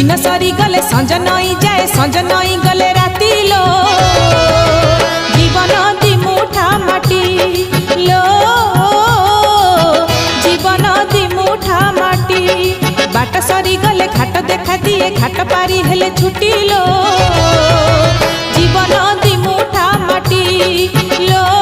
दिन सरी गले संज नई जाए संज नई गले राती लो जीवन दी मुठा माटी लो जीवन दी मुठा माटी बाट सरी गले घाट देखा दिए घाट पारी हेले छुटी लो जीवन दी मुठा माटी लो।